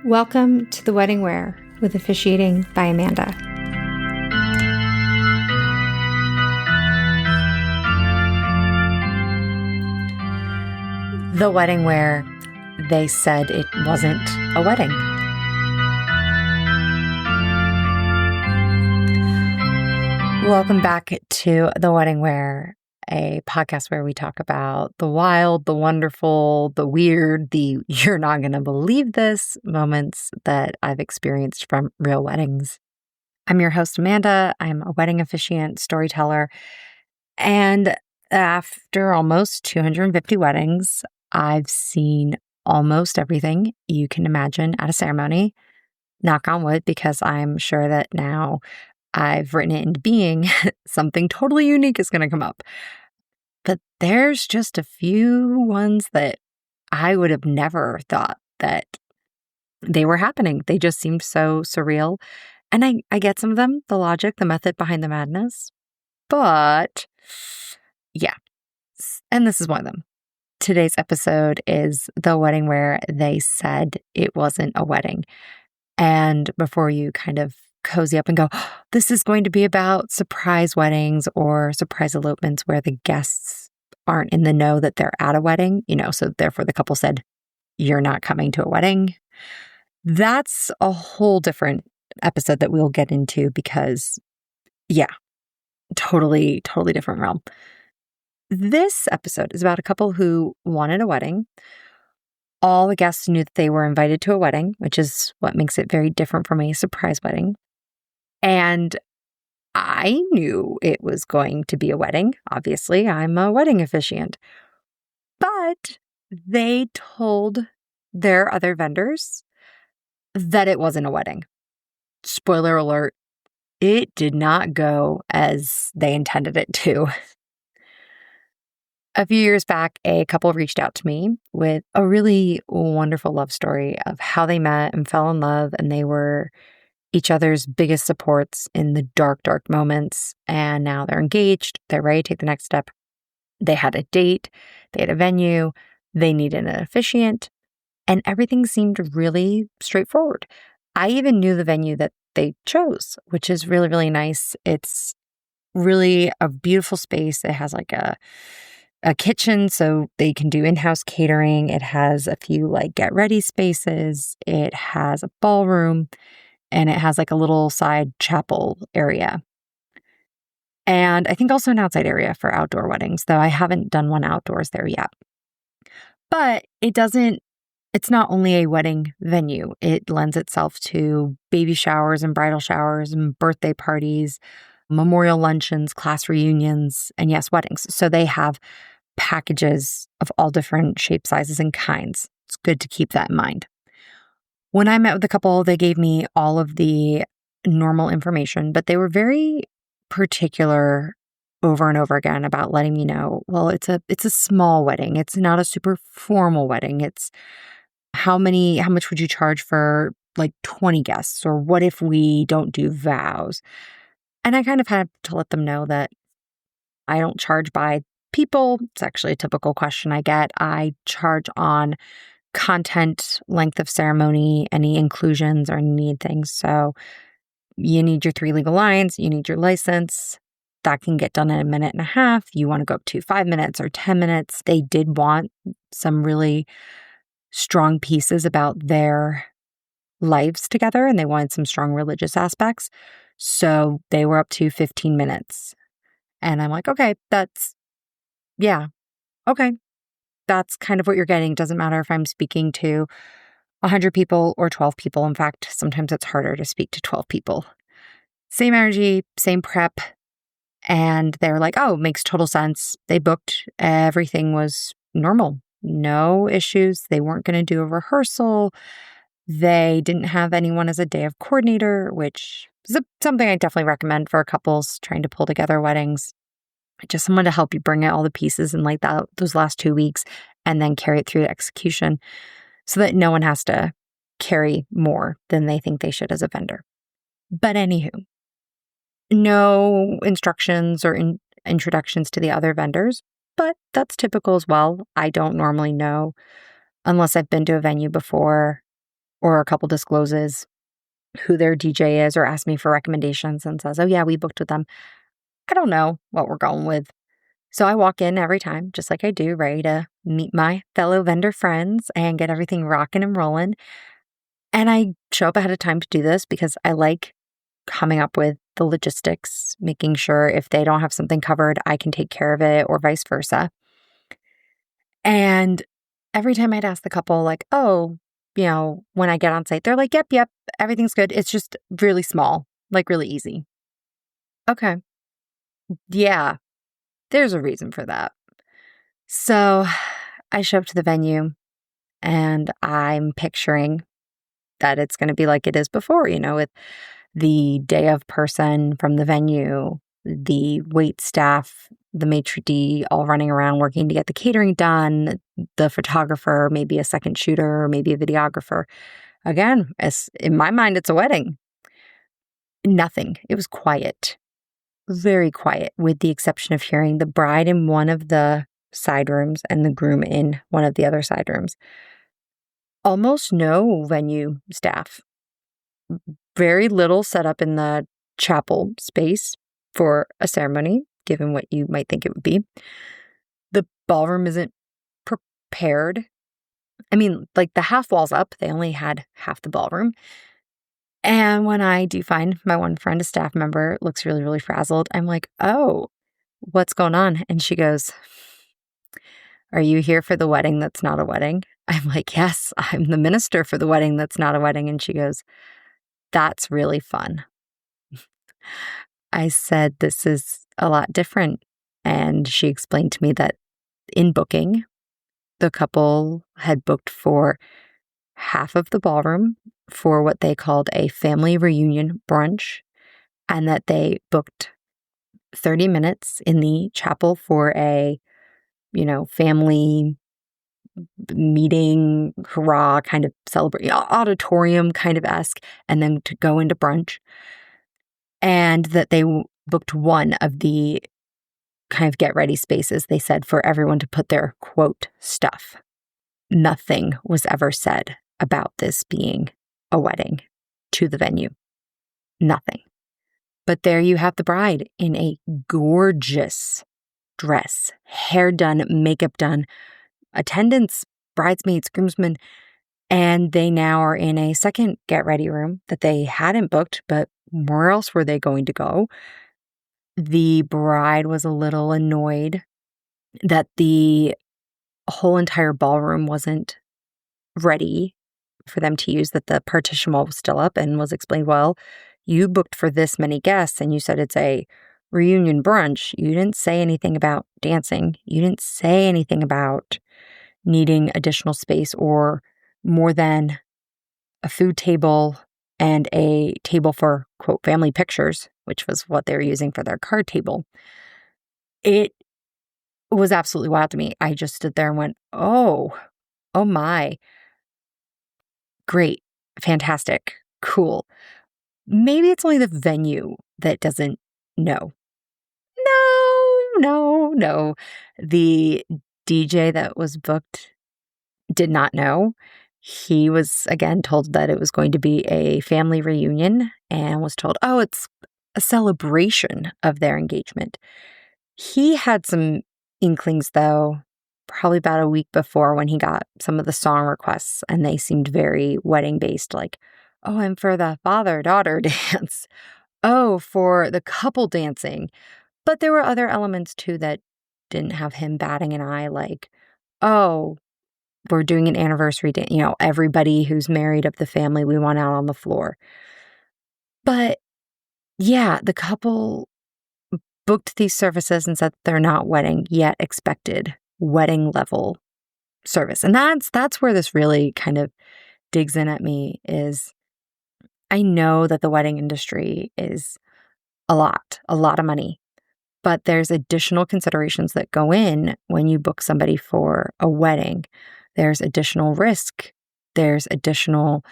Welcome to The Wedding Wear with Officiating by Amanda. The wedding where they said it wasn't a wedding. Welcome back to The Wedding Wear, a podcast where we talk about the wild, the wonderful, the weird, the you're not going to believe this moments that I've experienced from real weddings. I'm your host, Amanda. I'm a wedding officiant, storyteller, and after almost 250 weddings, I've seen almost everything you can imagine at a ceremony. Knock on wood, because I'm sure that now I've written it into being, something totally unique is going to come up. But there's just a few ones that I would have never thought that they were happening. They just seemed so surreal. And I get some of them, the logic, the method behind the madness. But yeah, and this is one of them. Today's episode is the wedding where they said it wasn't a wedding. And before you kind of cozy up and go, oh, this is going to be about surprise weddings or surprise elopements where the guests aren't in the know that they're at a wedding, so therefore the couple said, you're not coming to a wedding. That's a whole different episode that we'll get into because, yeah, totally different realm. This episode is about a couple who wanted a wedding. All the guests knew that they were invited to a wedding, which is what makes it very different from a surprise wedding. And I knew it was going to be a wedding. Obviously, I'm a wedding officiant. But they told their other vendors that it wasn't a wedding. Spoiler alert, it did not go as they intended it to. A few years back, a couple reached out to me with a really wonderful love story of how they met and fell in love, and they were each other's biggest supports in the dark moments. And now they're engaged. They're ready to take the next step. They had a date. They had a venue. They needed an officiant. And everything seemed really straightforward. I even knew the venue that they chose, which is really, really nice. It's really a beautiful space. It has like a kitchen so they can do in-house catering. It has a few get ready spaces. It has a ballroom. And it has a little side chapel area. And I think also an outside area for outdoor weddings, though I haven't done one outdoors there yet. But it's not only a wedding venue. It lends itself to baby showers and bridal showers and birthday parties, memorial luncheons, class reunions, and yes, weddings. So they have packages of all different shapes, sizes, and kinds. It's good to keep that in mind. When I met with the couple, they gave me all of the normal information, but they were very particular over and over again about letting me know, well, it's a small wedding. It's not a super formal wedding. It's how much would you charge for 20 guests? Or what if we don't do vows? And I kind of had to let them know that I don't charge by people. It's actually a typical question I get. I charge on content, length of ceremony, any inclusions or need things. So you need your 3 legal lines, you need your license. That can get done in a minute and a half. You want to go up to 5 minutes or 10 minutes. They did want some really strong pieces about their lives together, and they wanted some strong religious aspects. So they were up to 15 minutes. And I'm like, okay, that's kind of what you're getting. It doesn't matter if I'm speaking to 100 people or 12 people. In fact, sometimes it's harder to speak to 12 people. Same energy, same prep. And they're like, oh, makes total sense. They booked. Everything was normal. No issues. They weren't going to do a rehearsal. They didn't have anyone as a day of coordinator, which is something I definitely recommend for couples trying to pull together weddings. Just someone to help you bring out all the pieces in those last 2 weeks and then carry it through to execution so that no one has to carry more than they think they should as a vendor. But anywho, no instructions or introductions to the other vendors, but that's typical as well. I don't normally know unless I've been to a venue before or a couple discloses who their DJ is or asks me for recommendations and says, oh yeah, we booked with them. I don't know what we're going with. So I walk in every time, just like I do, ready to meet my fellow vendor friends and get everything rocking and rolling. And I show up ahead of time to do this because I like coming up with the logistics, making sure if they don't have something covered, I can take care of it or vice versa. And every time I'd ask the couple, like, oh, when I get on site, they're like, yep, everything's good. It's just really small, like really easy. Okay. Yeah, there's a reason for that. So I show up to the venue and I'm picturing that it's going to be like it is before, with the day of person from the venue, the wait staff, the maitre d' all running around working to get the catering done, the photographer, maybe a second shooter, maybe a videographer. Again, in my mind, it's a wedding. Nothing. It was quiet. Very quiet, with the exception of hearing the bride in one of the side rooms and the groom in one of the other side rooms. Almost no venue staff. Very little set up in the chapel space for a ceremony, given what you might think it would be. The ballroom isn't prepared. I mean, like the half wall's up. They only had half the ballroom. And when I do find my one friend, a staff member, looks really, really frazzled, I'm like, oh, what's going on? And she goes, are you here for the wedding that's not a wedding? I'm like, yes, I'm the minister for the wedding that's not a wedding. And she goes, that's really fun. I said, this is a lot different. And she explained to me that in booking, the couple had booked for half of the ballroom for what they called a family reunion brunch, and that they booked 30 minutes in the chapel for a, family meeting, hurrah, kind of celebrate, auditorium kind of esque, and then to go into brunch. And that they booked one of the kind of get ready spaces, they said, for everyone to put their quote stuff. Nothing was ever said about this being a wedding to the venue. Nothing. But there you have the bride in a gorgeous dress, hair done, makeup done, attendants, bridesmaids, groomsmen, and they now are in a second get ready room that they hadn't booked, but where else were they going to go? The bride was a little annoyed that the whole entire ballroom wasn't ready for them to use, that the partition wall was still up, and was explained, well, you booked for this many guests and you said it's a reunion brunch. You didn't say anything about dancing. You didn't say anything about needing additional space or more than a food table and a table for, quote, family pictures, which was what they were using for their card table. It was absolutely wild to me. I just stood there and went, oh my. Great, fantastic, cool. Maybe it's only the venue that doesn't know. No. The DJ that was booked did not know. He was, again, told that it was going to be a family reunion and was told, oh, it's a celebration of their engagement. He had some inklings, though, probably about a week before, when he got some of the song requests, and they seemed very wedding-based, like, oh, I'm for the father-daughter dance. Oh, for the couple dancing. But there were other elements, too, that didn't have him batting an eye, like, oh, we're doing an anniversary dance. Everybody who's married of the family, we want out on the floor. But, yeah, the couple booked these services and said they're not wedding, yet expected wedding level service. And that's where this really kind of digs in at me. Is I know that the wedding industry is a lot of money, but there's additional considerations that go in when you book somebody for a wedding. There's additional risk. There's additional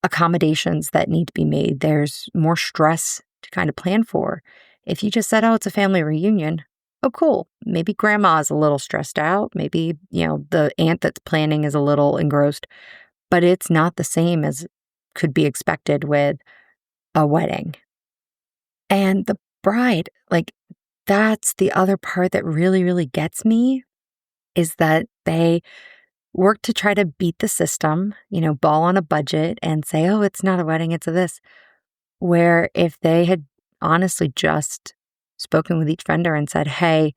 accommodations that need to be made. There's more stress to kind of plan for. If you just said, oh, it's a family reunion, oh, cool. Maybe grandma's a little stressed out. Maybe, the aunt that's planning is a little engrossed. but it's not the same as could be expected with a wedding. And the bride, like, that's the other part that really, really gets me, is that they work to try to beat the system, ball on a budget and say, oh, it's not a wedding, it's a this. Where if they had honestly just spoken with each vendor and said, hey,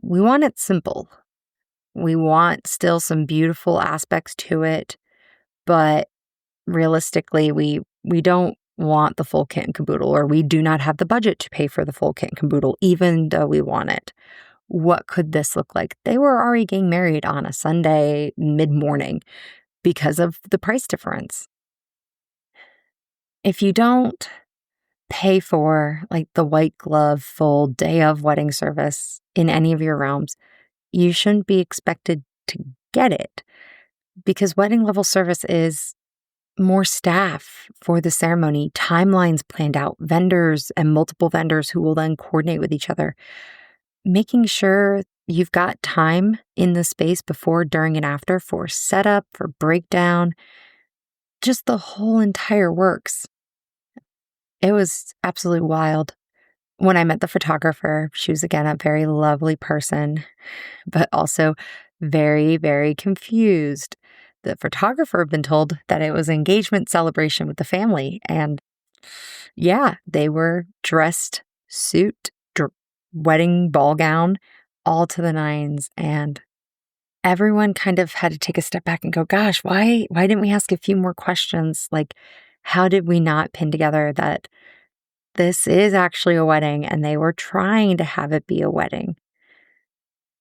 we want it simple. We want still some beautiful aspects to it, but realistically, we don't want the full kit and caboodle, or we do not have the budget to pay for the full kit and caboodle, even though we want it. What could this look like? They were already getting married on a Sunday mid-morning because of the price difference. If you don't pay for like the white glove full day of wedding service in any of your realms, you shouldn't be expected to get it, because wedding level service is more staff for the ceremony, timelines planned out, vendors and multiple vendors who will then coordinate with each other, making sure you've got time in the space before, during, and after for setup, for breakdown, just the whole entire works. It was absolutely wild. When I met the photographer, she was again a very lovely person, but also very, very confused. The photographer had been told that it was an engagement celebration with the family. And yeah, they were dressed, suit, wedding ball gown, all to the nines. And everyone kind of had to take a step back and go, gosh, why didn't we ask a few more questions? Like, how did we not pin together that this is actually a wedding and they were trying to have it be a wedding?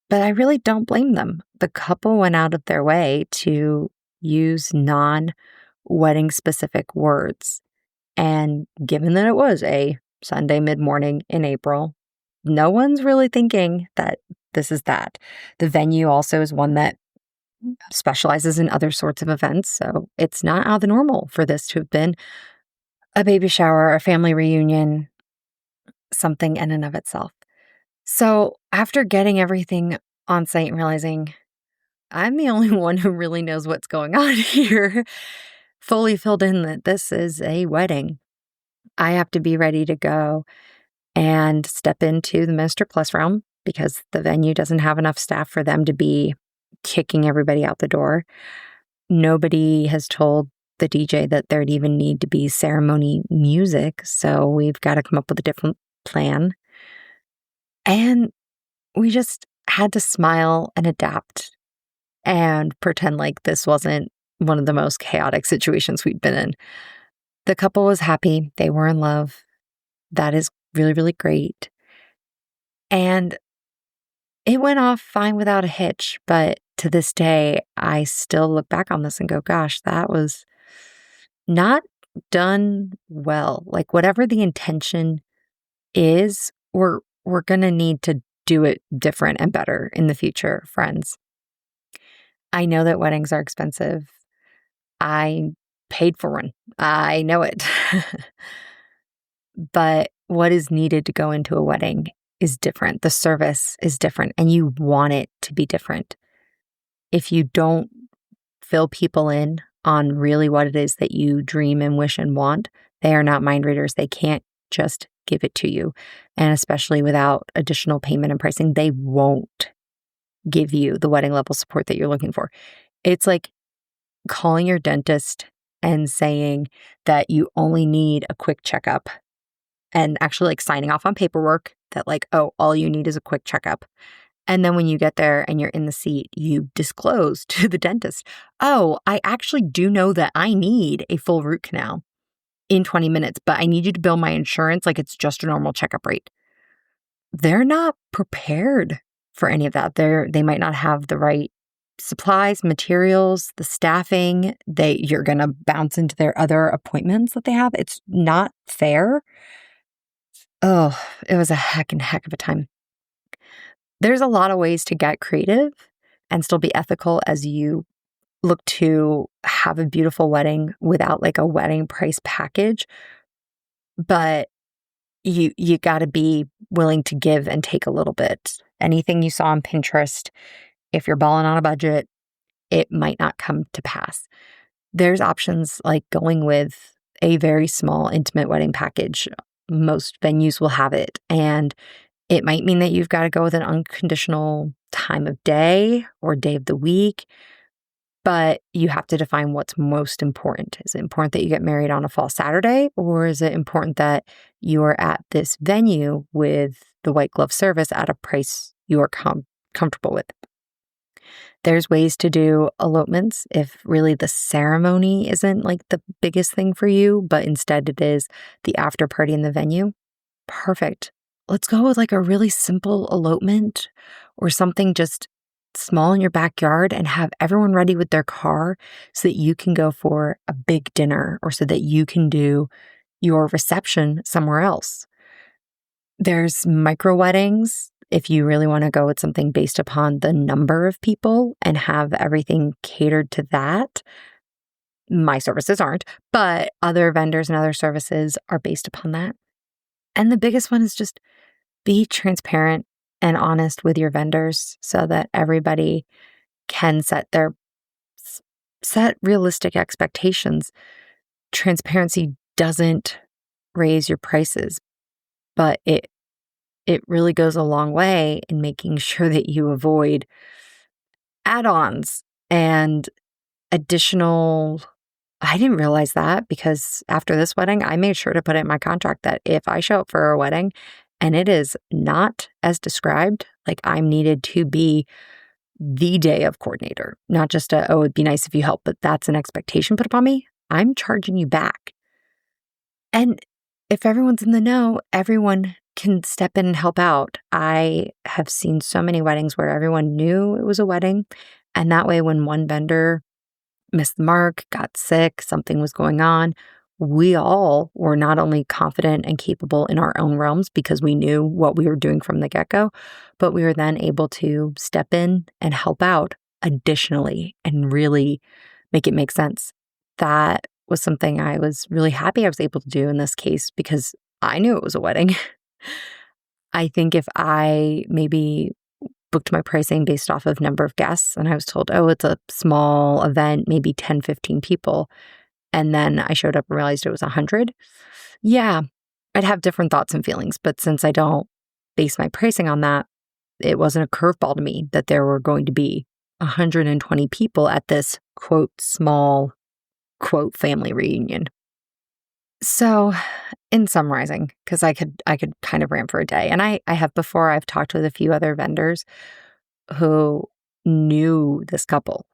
But I really don't blame them. The couple went out of their way to use non-wedding specific words. And given that it was a Sunday mid-morning in April, no one's really thinking that this is that. The venue also is one that specializes in other sorts of events. So it's not out of the normal for this to have been a baby shower, a family reunion, something in and of itself. So after getting everything on site and realizing I'm the only one who really knows what's going on here, fully filled in that this is a wedding, I have to be ready to go and step into the Minister Plus realm, because the venue doesn't have enough staff for them to be kicking everybody out the door. Nobody has told the DJ that there'd even need to be ceremony music, so we've got to come up with a different plan. And we just had to smile and adapt and pretend like this wasn't one of the most chaotic situations we'd been in. The couple was happy. They were in love. That is really, really great. And it went off fine without a hitch. But to this day, I still look back on this and go, gosh, that was not done well. Like, whatever the intention is, we're going to need to do it different and better in the future, friends. I know that weddings are expensive. I paid for one. I know it. But what is needed to go into a wedding is different. The service is different, and you want it to be different. If you don't fill people in on really what it is that you dream and wish and want, they are not mind readers. They can't just give it to you. And especially without additional payment and pricing, they won't give you the wedding level support that you're looking for. It's like calling your dentist and saying that you only need a quick checkup, and actually like signing off on paperwork that like, oh, all you need is a quick checkup. And then when you get there and you're in the seat, you disclose to the dentist, oh, I actually do know that I need a full root canal in 20 minutes, but I need you to bill my insurance like it's just a normal checkup rate. They're not prepared for any of that. They might not have the right supplies, materials, the staffing. You're going to bounce into their other appointments that they have. It's not fair. Oh, it was a heck of a time. There's a lot of ways to get creative and still be ethical as you look to have a beautiful wedding without like a wedding price package. But you got to be willing to give and take a little bit. Anything you saw on Pinterest, if you're balling on a budget, it might not come to pass. There's options like going with a very small, intimate wedding package. Most venues will have it. And it might mean that you've got to go with an unconditional time of day or day of the week, but you have to define what's most important. Is it important that you get married on a fall Saturday, or is it important that you are at this venue with the white glove service at a price you are comfortable with? There's ways to do elopements if really the ceremony isn't like the biggest thing for you, but instead it is the after party in the venue. Perfect. Let's go with like a really simple elopement or something just small in your backyard and have everyone ready with their car so that you can go for a big dinner or so that you can do your reception somewhere else. There's micro weddings if you really want to go with something based upon the number of people and have everything catered to that. My services aren't, but other vendors and other services are based upon that. And the biggest one is just be transparent and honest with your vendors so that everybody can set realistic expectations. Transparency doesn't raise your prices, but it really goes a long way in making sure that you avoid add-ons and additional. I didn't realize that because after this wedding, I made sure to put it in my contract that if I show up for a wedding and it is not as described, like I'm needed to be the day of coordinator, not just it'd be nice if you help, but that's an expectation put upon me, I'm charging you back. And if everyone's in the know, everyone can step in and help out. I have seen so many weddings where everyone knew it was a wedding. And that way, when one vendor missed the mark, got sick, something was going on, we all were not only confident and capable in our own realms because we knew what we were doing from the get-go, but we were then able to step in and help out additionally and really make it make sense. That was something I was really happy I was able to do in this case because I knew it was a wedding. I think if I maybe booked my pricing based off of number of guests and I was told, it's a small event, maybe 10, 15 people, and then I showed up and realized it was 100, yeah, I'd have different thoughts and feelings. But since I don't base my pricing on that, it wasn't a curveball to me that there were going to be 120 people at this, quote, small, quote, family reunion. So in summarizing, because I could kind of rant for a day, and I have before, I've talked with a few other vendors who knew this couple.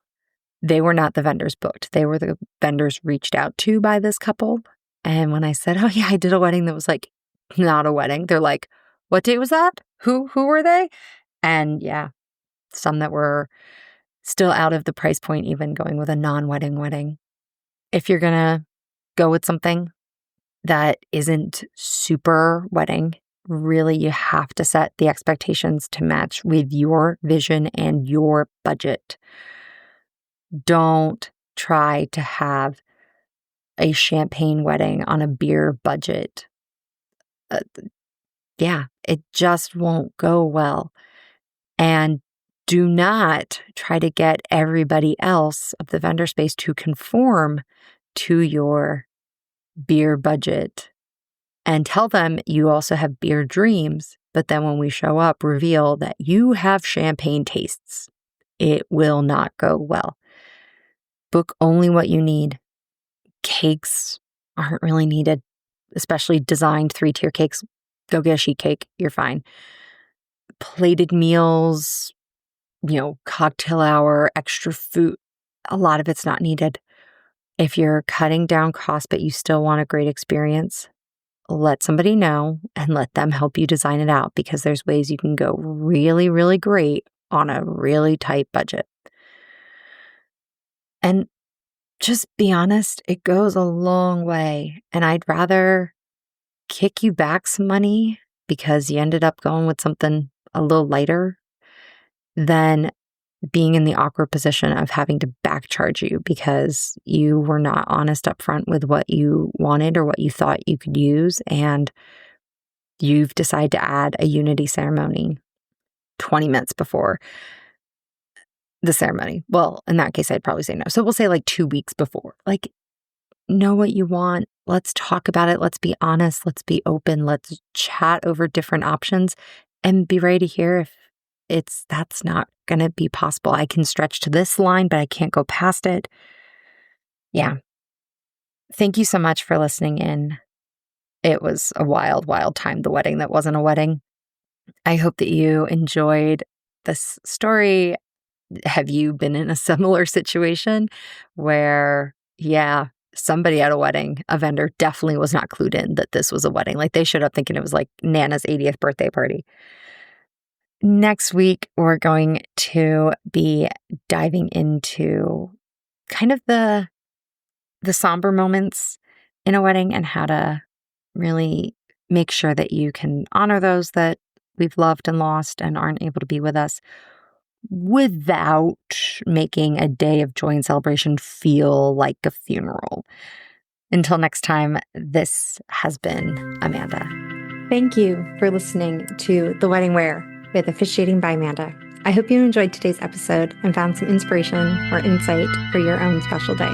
They were not the vendors booked. They were the vendors reached out to by this couple. And when I said, oh yeah, I did a wedding that was like not a wedding, they're like, what date was that? Who were they? And yeah, some that were still out of the price point, even going with a non-wedding wedding. If you're going to go with something that isn't super wedding, really you have to set the expectations to match with your vision and your budget. Don't try to have a champagne wedding on a beer budget. It just won't go well. And do not try to get everybody else of the vendor space to conform to your beer budget and tell them you also have beer dreams, but then when we show up, reveal that you have champagne tastes. It will not go well. Book only what you need. Cakes aren't really needed, especially designed 3-tier cakes. Go get a sheet cake. You're fine. Plated meals, cocktail hour, extra food. A lot of it's not needed. If you're cutting down costs, but you still want a great experience, let somebody know and let them help you design it out because there's ways you can go really, really great on a really tight budget. And just be honest, it goes a long way. And I'd rather kick you back some money because you ended up going with something a little lighter than being in the awkward position of having to back charge you because you were not honest up front with what you wanted or what you thought you could use. And you've decided to add a unity ceremony 20 minutes before. the ceremony. Well, in that case, I'd probably say no. So we'll say like 2 weeks before. Like, know what you want. Let's talk about it. Let's be honest. Let's be open. Let's chat over different options and be ready to hear if that's not going to be possible. I can stretch to this line, but I can't go past it. Yeah. Thank you so much for listening in. It was a wild, wild time, the wedding that wasn't a wedding. I hope that you enjoyed this story. Have you been in a similar situation where, somebody at a wedding, a vendor, definitely was not clued in that this was a wedding? Like, they showed up thinking it was like Nana's 80th birthday party. Next week, we're going to be diving into kind of the somber moments in a wedding and how to really make sure that you can honor those that we've loved and lost and aren't able to be with us without making a day of joy and celebration feel like a funeral. Until next time, this has been Amanda. Thank you for listening to The Wedding Wear with Officiating by Amanda. I hope you enjoyed today's episode and found some inspiration or insight for your own special day.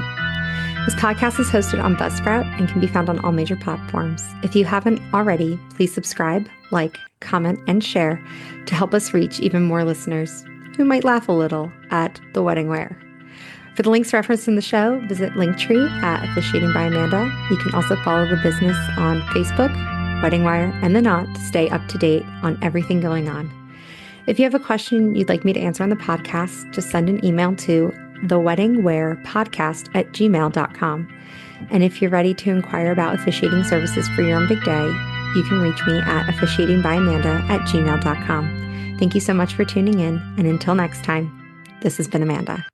This podcast is hosted on Buzzsprout and can be found on all major platforms. If you haven't already, please subscribe, like, comment, and share to help us reach even more listeners who might laugh a little at The Wedding Wear. For the links referenced in the show, visit Linktree at Officiating by Amanda. You can also follow the business on Facebook, Wedding Wire, and The Knot to stay up to date on everything going on. If you have a question you'd like me to answer on the podcast, just send an email to theweddingwearpodcast@gmail.com. And if you're ready to inquire about officiating services for your own big day, you can reach me at officiatingbyamanda@gmail.com. Thank you so much for tuning in, and until next time, this has been Amanda.